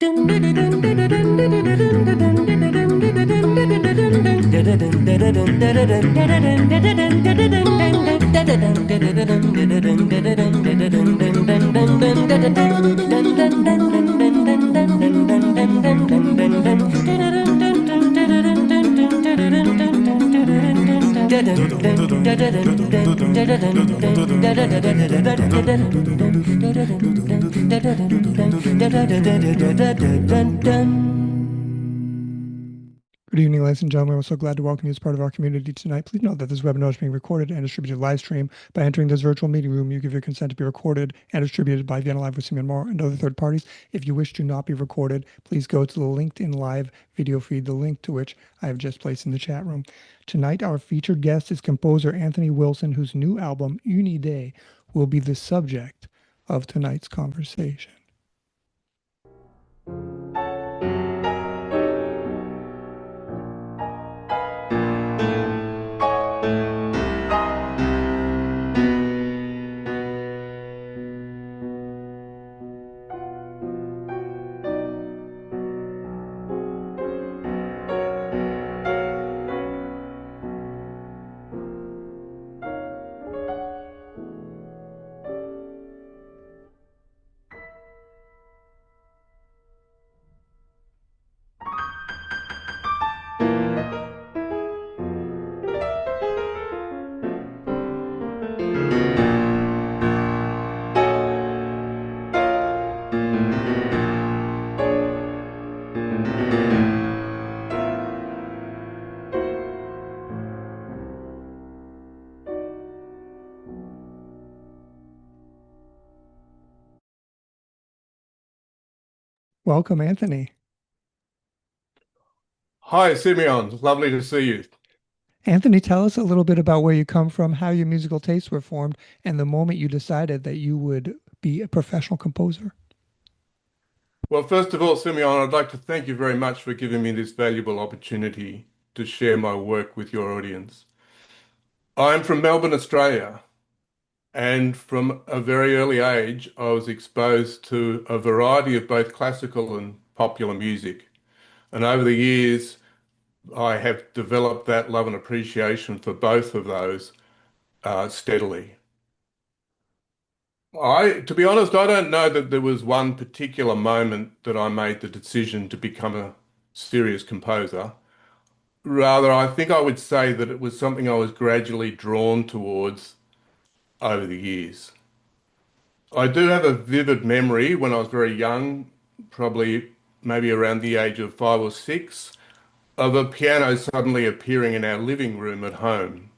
Good evening, ladies and gentlemen. We're so glad to welcome you as part of our community tonight. Please note that this webinar is being recorded and distributed live stream. By entering this virtual meeting room, you give your consent to be recorded and distributed by Vienna Live with Simeon Moore and other third parties. If you wish to not be recorded, please go to the LinkedIn Live video feed, the link to which I have just placed in the chat room. Tonight, our featured guest is composer Anthony Wilson, whose new album, Une Idée, will be the subject of tonight's conversation. Welcome, Anthony. Hi, Simeon. Lovely to see you. Anthony, tell us a little bit about where you come from, how your musical tastes were formed, and the moment you decided that you would be a professional composer. Well, first of all, Simeon, I'd like to thank you very much for giving me this valuable opportunity to share my work with your audience. I'm from Melbourne, Australia, and from a very early age, I was exposed to a variety of both classical and popular music. And over the years, I have developed that love and appreciation for both of those steadily. To be honest, I don't know that there was one particular moment that I made the decision to become a serious composer. Rather, I think I would say that it was something I was gradually drawn towards over the years. I do have a vivid memory when I was very young, probably maybe around the age of 5 or 6, of a piano suddenly appearing in our living room at home.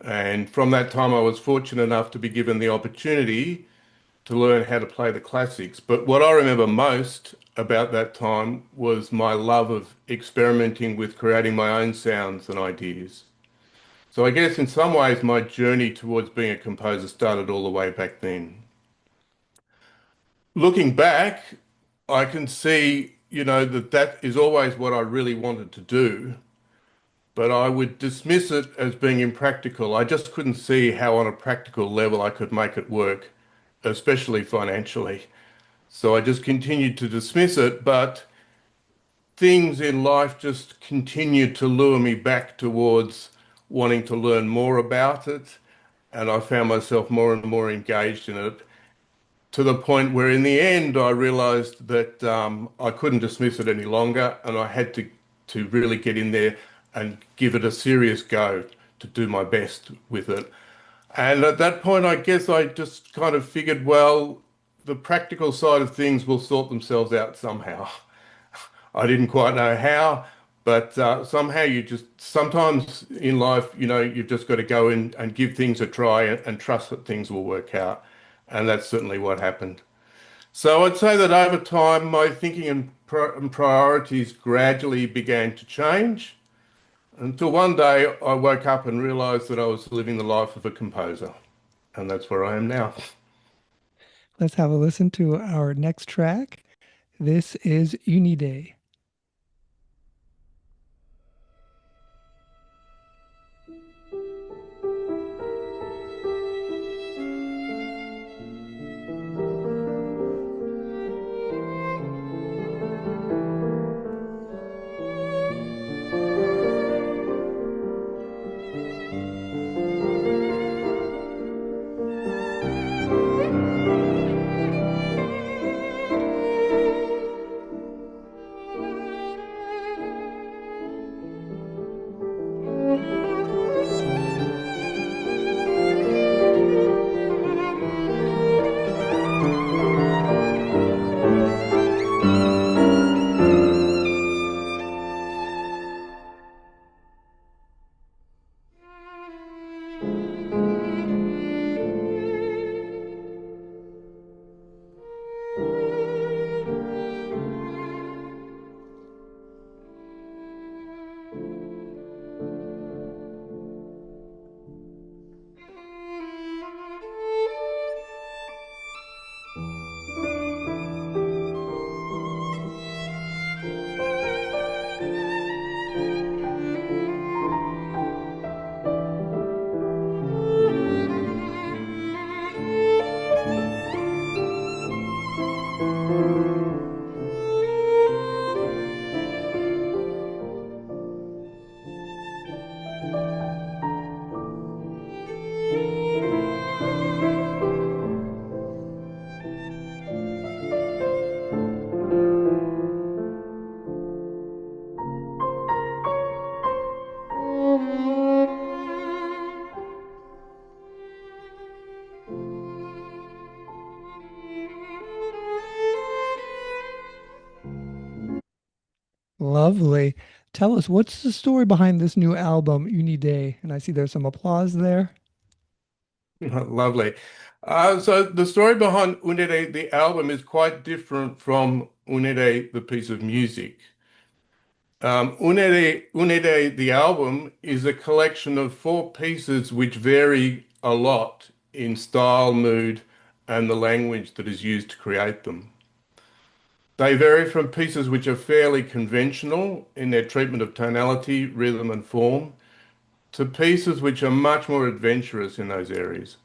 And from that time, I was fortunate enough to be given the opportunity to learn how to play the classics. But what I remember most about that time was my love of experimenting with creating my own sounds and ideas. So I guess in some ways my journey towards being a composer started all the way back then. Looking back, I can see, that is always what I really wanted to do, but I would dismiss it as being impractical. I just couldn't see how on a practical level I could make it work, especially financially. So I just continued to dismiss it, but things in life just continued to lure me back towards wanting to learn more about it. And I found myself more and more engaged in it to the point where in the end I realized that I couldn't dismiss it any longer and I had to really get in there and give it a serious go to do my best with it. And at that point, I guess I just kind of figured, well, the practical side of things will sort themselves out somehow. I didn't quite know how, but somehow sometimes in life, you've just got to go in and give things a try and trust that things will work out. And that's certainly what happened. So I'd say that over time, my thinking and priorities gradually began to change until one day I woke up and realized that I was living the life of a composer. And that's where I am now. Let's have a listen to our next track. This is Une Idée. Lovely. Tell us, what's the story behind this new album, Une Idée? And I see there's some applause there. Lovely. So the story behind Une Idée, the album, is quite different from Une Idée, the piece of music. Une Idée, the album, is a collection of four pieces which vary a lot in style, mood, and the language that is used to create them. They vary from pieces which are fairly conventional in their treatment of tonality, rhythm, and form, to pieces which are much more adventurous in those areas.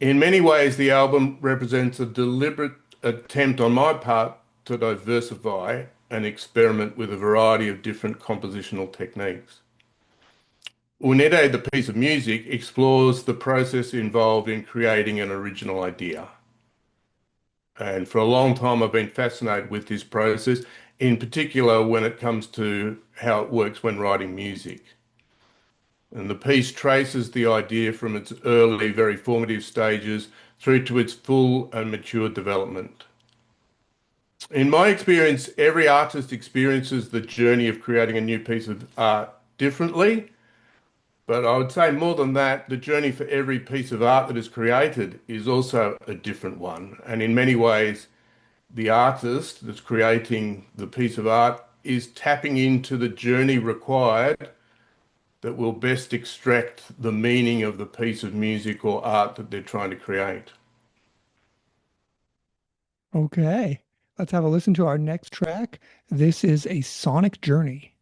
In many ways, the album represents a deliberate attempt on my part to diversify and experiment with a variety of different compositional techniques. Unede, the piece of music, explores the process involved in creating an original idea. And for a long time, I've been fascinated with this process, in particular when it comes to how it works when writing music. And the piece traces the idea from its early, very formative stages through to its full and mature development. In my experience, every artist experiences the journey of creating a new piece of art differently. But I would say more than that, the journey for every piece of art that is created is also a different one. And in many ways, the artist that's creating the piece of art is tapping into the journey required that will best extract the meaning of the piece of music or art that they're trying to create. Okay, let's have a listen to our next track. This is a sonic journey.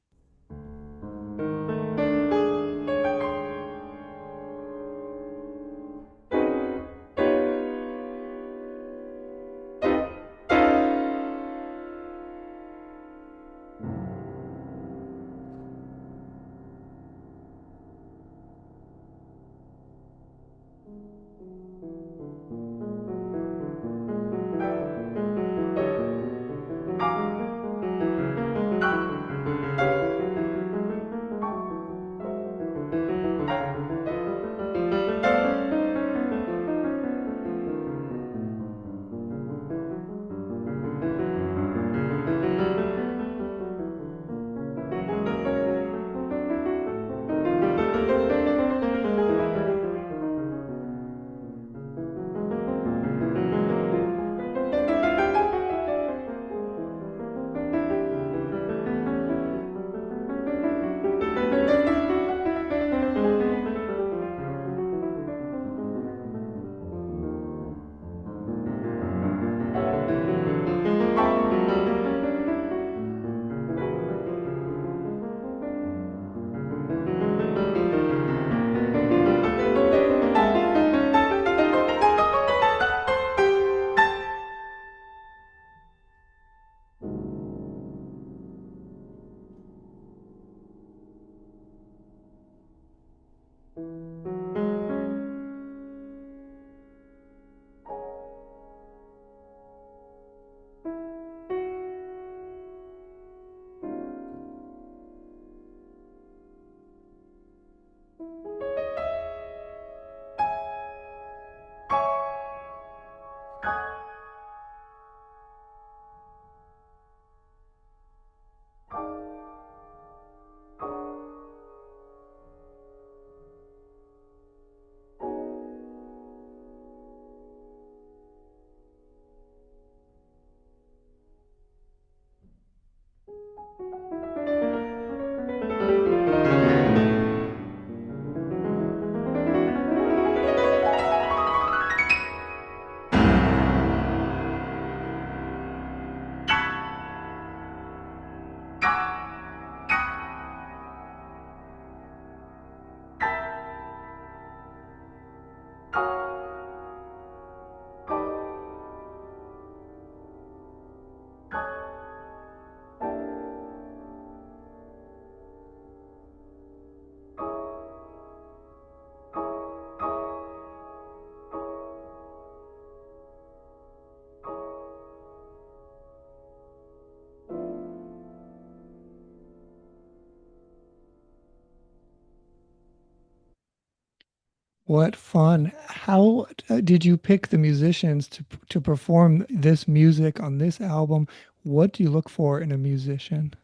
What fun. How did you pick the musicians to perform this music on this album? What do you look for in a musician?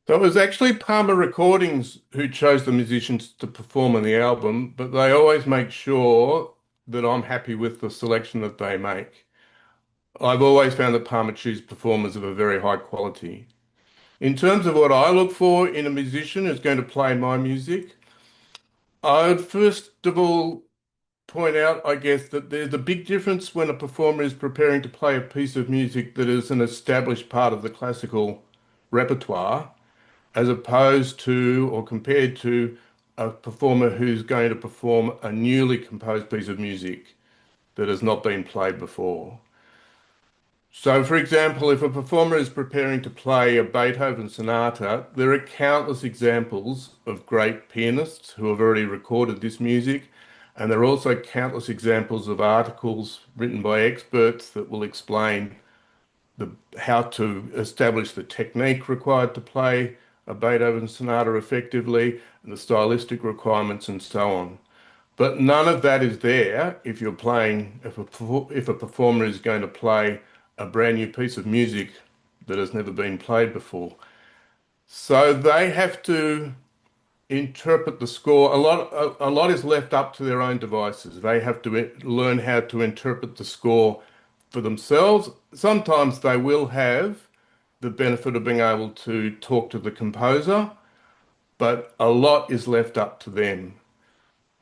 So it was actually Palmer Recordings who chose the musicians to perform on the album, but they always make sure that I'm happy with the selection that they make. I've always found that Palmer choose performers of a very high quality. In terms of what I look for in a musician who's going to play my music, I would first of all point out, I guess, that there's a big difference when a performer is preparing to play a piece of music that is an established part of the classical repertoire, as opposed to or compared to a performer who's going to perform a newly composed piece of music that has not been played before. So, for example, if a performer is preparing to play a Beethoven sonata, there are countless examples of great pianists who have already recorded this music, and there are also countless examples of articles written by experts that will explain how to establish the technique required to play a Beethoven sonata effectively, and the stylistic requirements, and so on. But none of that is there if a performer is going to play a brand new piece of music that has never been played before. So they have to interpret the score. A lot is left up to their own devices. They have to learn how to interpret the score for themselves. Sometimes they will have the benefit of being able to talk to the composer, but a lot is left up to them.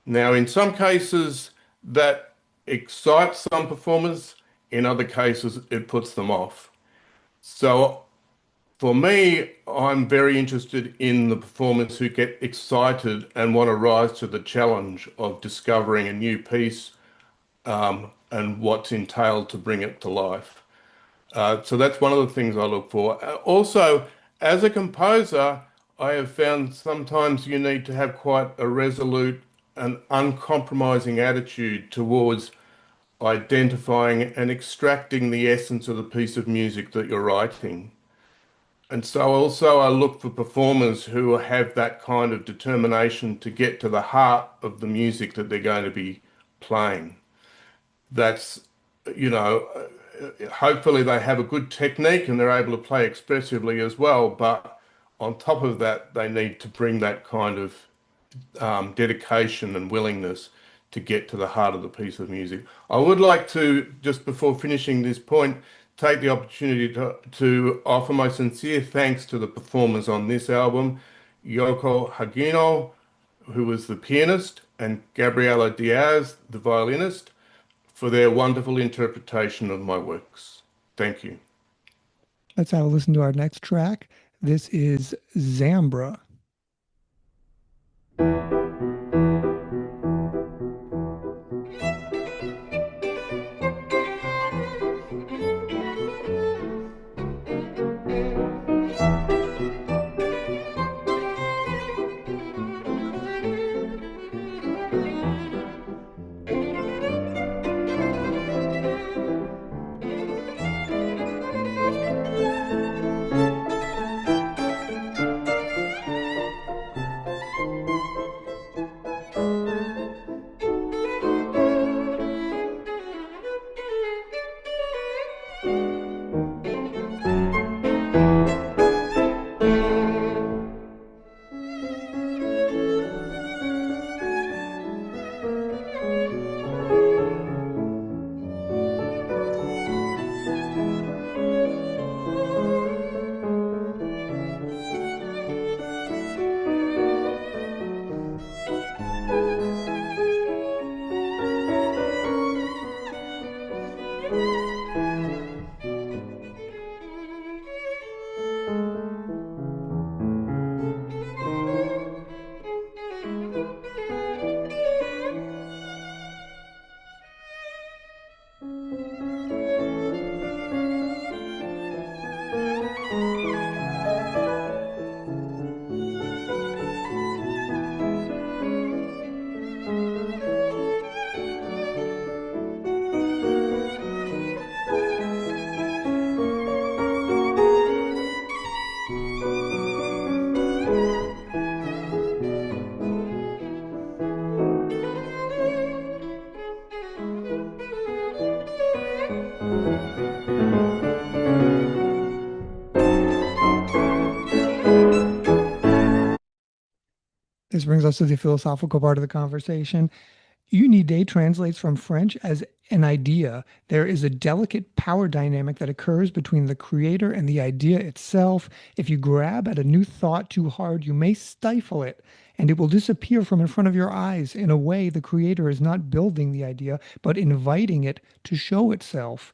Now, in some cases, that excites some performers. In other cases, it puts them off. So for me, I'm very interested in the performers who get excited and want to rise to the challenge of discovering a new piece, and what's entailed to bring it to life. So that's one of the things I look for. Also, as a composer, I have found sometimes you need to have quite a resolute and uncompromising attitude towards identifying and extracting the essence of the piece of music that you're writing. And so also I look for performers who have that kind of determination to get to the heart of the music that they're going to be playing. That's, you know, hopefully they have a good technique and they're able to play expressively as well. But on top of that, they need to bring that kind of dedication and willingness to get to the heart of the piece of music. I would like to, just before finishing this point, take the opportunity to offer my sincere thanks to the performers on this album, Yoko Hagino, who was the pianist, and Gabriela Diaz, the violinist, for their wonderful interpretation of my works. Thank you. Let's have a listen to our next track. This is Zambra. This brings us to the philosophical part of the conversation. Une idée translates from French as an idea. There is a delicate power dynamic that occurs between the creator and the idea itself. If you grab at a new thought too hard, you may stifle it, and it will disappear from in front of your eyes. In a way, the creator is not building the idea, but inviting it to show itself.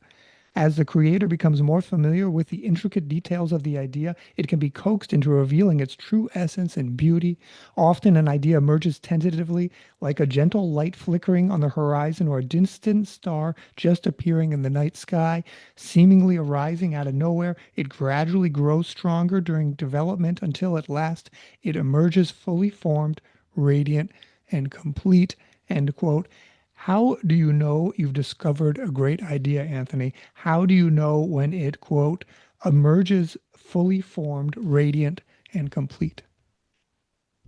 As the creator becomes more familiar with the intricate details of the idea, it can be coaxed into revealing its true essence and beauty. Often, an idea emerges tentatively, like a gentle light flickering on the horizon or a distant star just appearing in the night sky. Seemingly arising out of nowhere, it gradually grows stronger during development until at last it emerges fully formed, radiant, and complete. End quote. How do you know you've discovered a great idea, Anthony? How do you know when it, quote, emerges fully formed, radiant, and complete?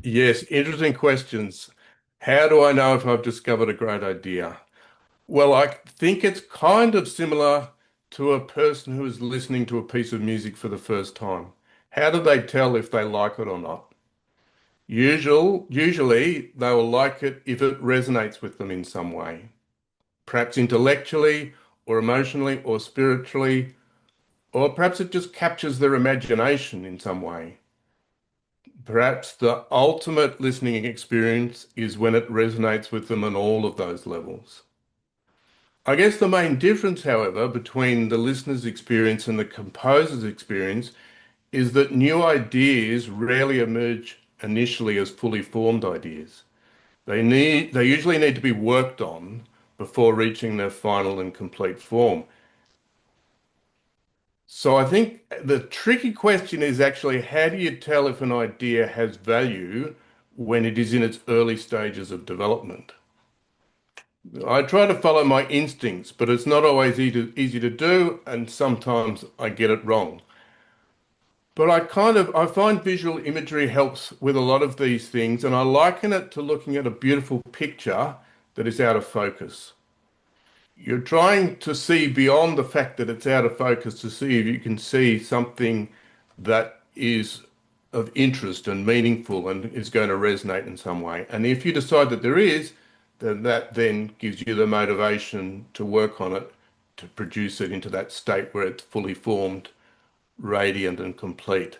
Yes, interesting questions. How do I know if I've discovered a great idea? Well, I think it's kind of similar to a person who is listening to a piece of music for the first time. How do they tell if they like it or not? Usually they will like it if it resonates with them in some way, perhaps intellectually or emotionally or spiritually, or perhaps it just captures their imagination in some way. Perhaps the ultimate listening experience is when it resonates with them on all of those levels. I guess the main difference, however, between the listener's experience and the composer's experience is that new ideas rarely emerge initially as fully formed ideas. They usually need to be worked on before reaching their final and complete form. So I think the tricky question is actually how do you tell if an idea has value when it is in its early stages of development? I try to follow my instincts, but it's not always easy to do, and sometimes I get it wrong. But I find visual imagery helps with a lot of these things, and I liken it to looking at a beautiful picture that is out of focus. You're trying to see beyond the fact that it's out of focus to see if you can see something that is of interest and meaningful and is going to resonate in some way. And if you decide that there is, then that then gives you the motivation to work on it, to produce it into that state where it's fully formed, radiant and complete.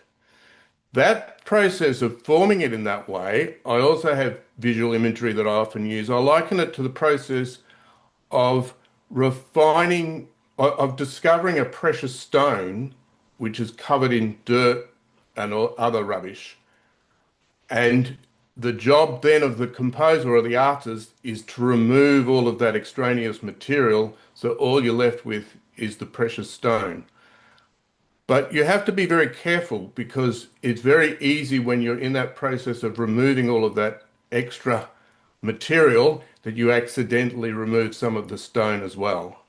That process of forming it in that way, I also have visual imagery that I often use. I liken it to the process of refining, of discovering a precious stone which is covered in dirt and other rubbish. And the job then of the composer or the artist is to remove all of that extraneous material so all you're left with is the precious stone. But you have to be very careful because it's very easy when you're in that process of removing all of that extra material that you accidentally remove some of the stone as well.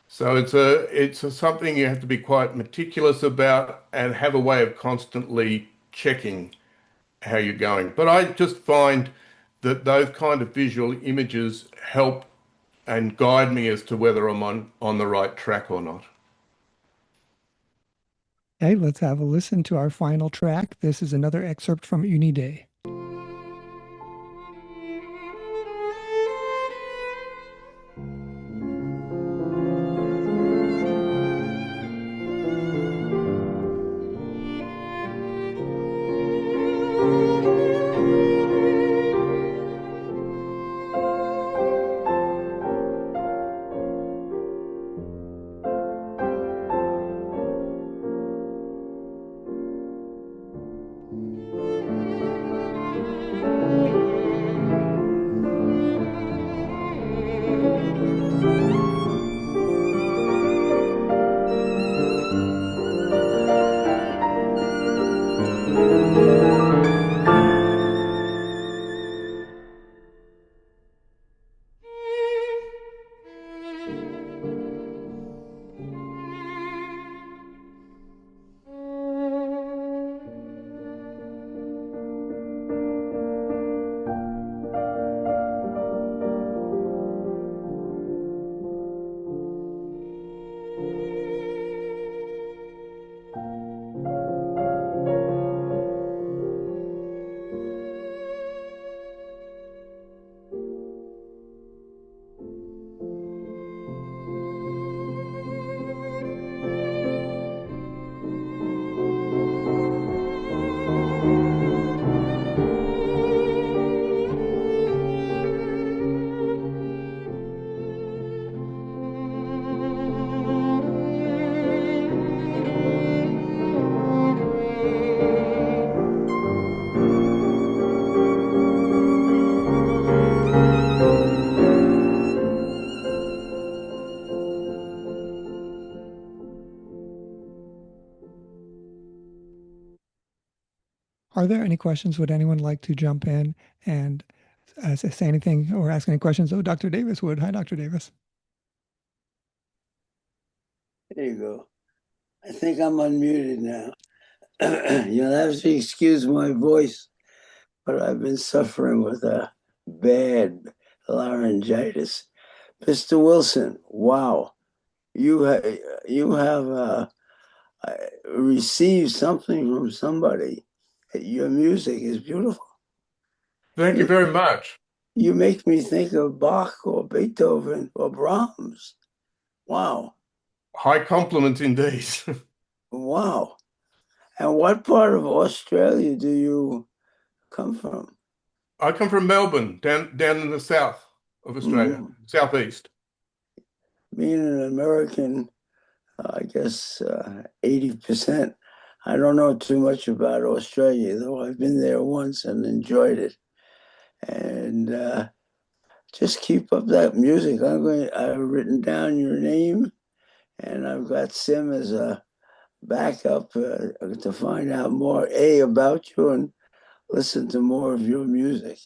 So something you have to be quite meticulous about and have a way of constantly checking how you're going. But I just find that those kind of visual images help and guide me as to whether I'm on the right track or not. Okay, let's have a listen to our final track. This is another excerpt from Une Idée. Are there any questions? Would anyone like to jump in and say anything or ask any questions? Oh, Dr. Davis would. Hi, Dr. Davis. There you go. I think I'm unmuted now. You'll have to excuse my voice, but I've been suffering with a bad laryngitis. Mr. Wilson, wow, you have received something from somebody. Your music is beautiful. Thank you You, very much. you make me think of Bach or Beethoven or Brahms. Wow, High compliments indeed. wow. And what part of Australia do you come from? I come from Melbourne, down in the south of Australia, Mm. southeast. Being an American, I guess 80%. I don't know too much about Australia, though I've been there once and enjoyed it. And just keep up that music. I've written down your name, and I've got Sim as a backup to find out more, A, about you and listen to more of your music.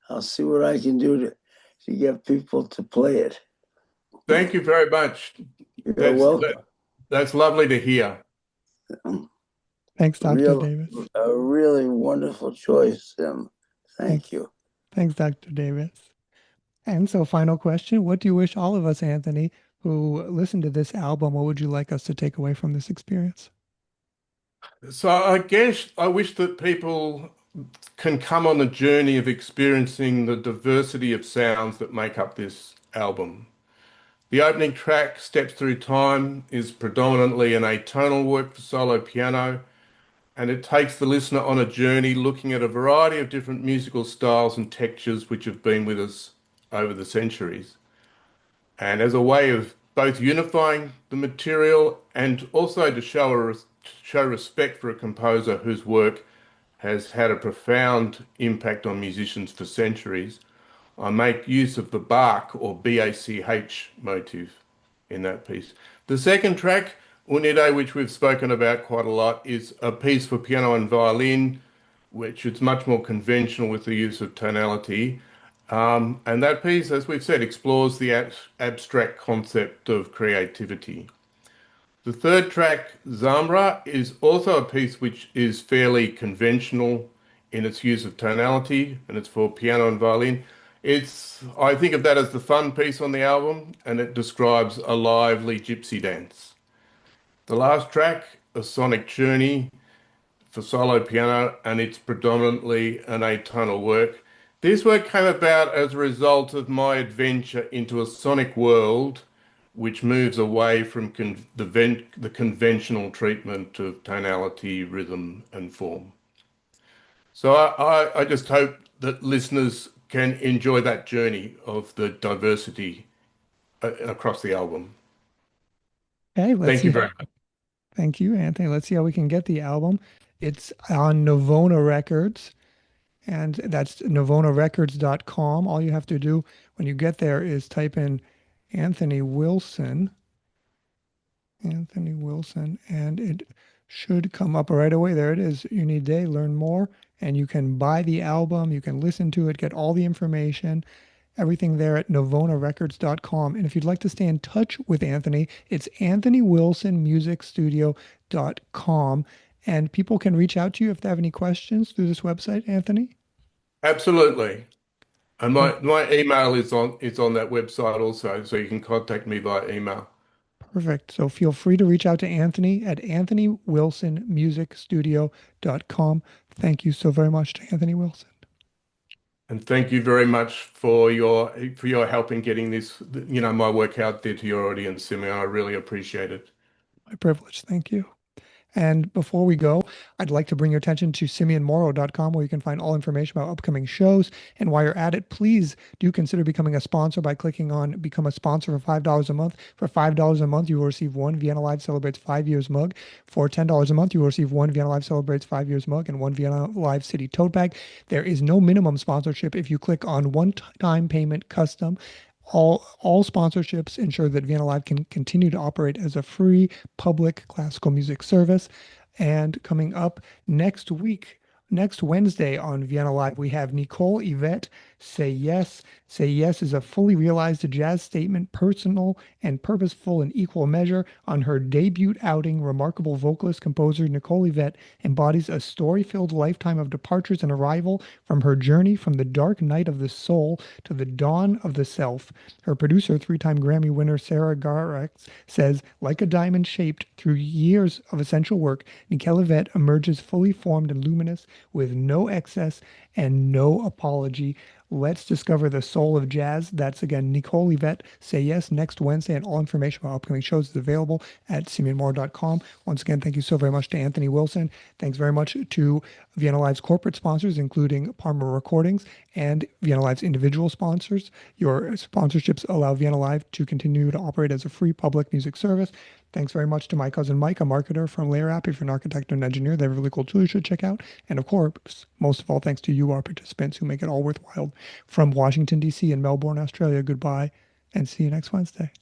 I'll see what I can do to get people to play it. Thank you very much. You're That's welcome. that's lovely to hear. Thanks, Dr. Real, Davis. a really wonderful choice, Tim. Thanks. Thank you. Thanks, Dr. Davis. And so, final question. What do you wish all of us, Anthony, who listened to this album, what would you like us to take away from this experience? So I guess I wish that people can come on the journey of experiencing the diversity of sounds that make up this album. The opening track, Steps Through Time, is predominantly an atonal work for solo piano, and it takes the listener on a journey looking at a variety of different musical styles and textures which have been with us over the centuries. And as a way of both unifying the material and also to show respect for a composer whose work has had a profound impact on musicians for centuries, I make use of the Bach or BACH motif in that piece. The second track, Une Idée, which we've spoken about quite a lot, is a piece for piano and violin, which is much more conventional with the use of tonality. And that piece, as we've said, explores the abstract concept of creativity. The third track, Zamra, is also a piece which is fairly conventional in its use of tonality, and it's for piano and violin. I think of that as the fun piece on the album, and it describes a lively gypsy dance. The last track, A Sonic Journey, for solo piano, and it's predominantly an atonal work. This work came about as a result of my adventure into a sonic world which moves away from the conventional treatment of tonality, rhythm, and form. So I just hope that listeners can enjoy that journey of the diversity across the album. Okay, let's Thank you see. very much. Thank you, Anthony. Let's see how we can get the album. It's on Novona Records, and that's novonarecords.com. All you have to do when you get there is type in Anthony Wilson, Anthony Wilson, and it should come up right away. There it is. Une Idée, learn more, and you can buy the album, you can listen to it, get all the information, everything there at novonarecords.com. And if you'd like to stay in touch with Anthony, it's anthonywilsonmusicstudio.com. And people can reach out to you if they have any questions through this website, Anthony. Absolutely. And Per- my email is on that website also, so you can contact me via email. Perfect. So feel free to reach out to Anthony at anthonywilsonmusicstudio.com. Thank you so very much to Anthony Wilson. And thank you very much for your help in getting this, my work out there to your audience, Simeon. I really appreciate it. My privilege. Thank you. And before we go, I'd like to bring your attention to simeonmorrow.com, where you can find all information about upcoming shows. And while you're at it, please do consider becoming a sponsor by clicking on Become a Sponsor for $5 a month. For $5 a month, you will receive one Vienna Live Celebrates 5 Years mug. For $10 a month, you will receive one Vienna Live Celebrates 5 Years mug and one Vienna Live City tote bag. There is no minimum sponsorship if you click on one-time payment custom. All sponsorships ensure that Vienna Live can continue to operate as a free public classical music service. And coming up next week, Next Wednesday on Vienna Live, we have Nicole Yvette Say Yes. Say Yes is a fully realized jazz statement, personal and purposeful in equal measure. On her debut outing, remarkable vocalist composer Nicole Yvette embodies a story-filled lifetime of departures and arrival from her journey from the dark night of the soul to the dawn of the self. Her producer, three-time Grammy winner Sarah Garex, says, like a diamond shaped through years of essential work, Nicole Yvette emerges fully formed and luminous with no excess and no apology. Let's discover the soul of jazz. That's again Nicole Yvette Say Yes next Wednesday, and all information about upcoming shows is available at simeonmoore.com. Once again, thank you so very much to Anthony Wilson. Thanks very much to Vienna Live's corporate sponsors, including Parma Recordings and Vienna Live's individual sponsors. Your sponsorships allow Vienna Live to continue to operate as a free public music service. Thanks very much to my cousin Mike, a marketer from Layer App. If you're an architect or an engineer, they have a really cool tool you should check out. And of course, most of all, thanks to you, our participants, who make it all worthwhile. From Washington, D.C. and Melbourne, Australia, goodbye, and see you next Wednesday.